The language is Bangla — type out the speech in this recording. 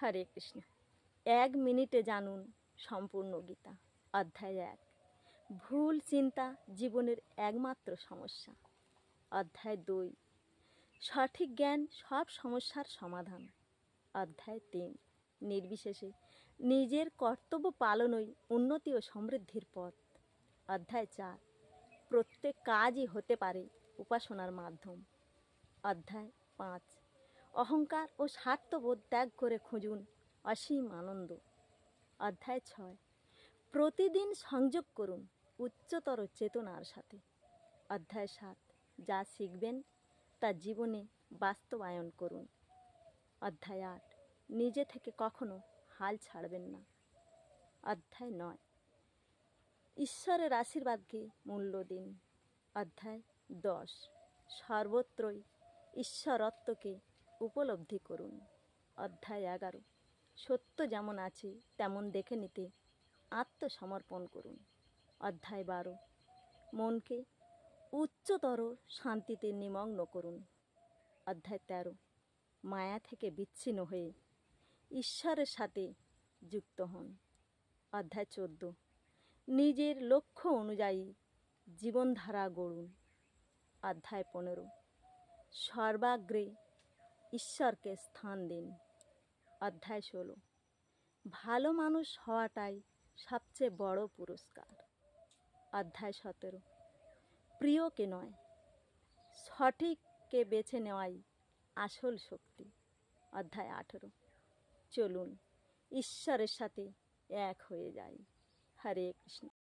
হরে কৃষ্ণ। 1 মিনিটে জানুন সম্পূর্ণ গীতা। অধ্যায় 1, ভুল চিন্তা জীবনের একমাত্র সমস্যা। অধ্যায় 2, সঠিক জ্ঞান সব সমস্যার সমাধান। অধ্যায় 3, নির্বিশেষে নিজের কর্তব্য পালনই উন্নতি ও সমৃদ্ধির পথ। অধ্যায় 4, প্রত্যেক কাজই হতে পারে উপাসনার মাধ্যম। অধ্যায় 5, অহংকার ও স্বার্থবোধ ত্যাগ করে খুঁজুন অসীম আনন্দ। অধ্যায় 6, প্রতিদিন সংযোগ করুন উচ্চতর চেতনার সাথে। অধ্যায় 7, যা শিখবেন তা জীবনে বাস্তবায়ন করুন। অধ্যায় 8, নিজে থেকে কখনো হাল ছাড়বেন না। অধ্যায় 9, ঈশ্বরের আশীর্বাদকে মূল্য দিন। অধ্যায় 10, সর্বত্রই ঈশ্বরত্বকে উপলব্ধি করুন। অধ্যায় 11, সত্য যেমন আছে তেমন দেখে নিতে আত্মসমর্পণ করুন। অধ্যায় 12, মনকে উচ্চতর শান্তিতে নিমগ্ন করুন। অধ্যায় 13, মায়া থেকে বিচ্ছিন্ন হয়ে ঈশ্বরের সাথে যুক্ত হন। অধ্যায় 14, নিজের লক্ষ্য অনুযায়ী জীবনধারা গড়ুন। অধ্যায় 15, সর্বাগ্রে ঈশ্বরকে স্থান দিন। অধ্যায় 16, ভালো মানুষ হওয়াটাই সবচেয়ে বড় পুরস্কার। অধ্যায় 17, প্রিয়কে নয় সঠিককে বেছে নেওয়াই আসল শক্তি। অধ্যায় 18, চলুন ঈশ্বরের সাথে এক হয়ে যাই। হরে কৃষ্ণ।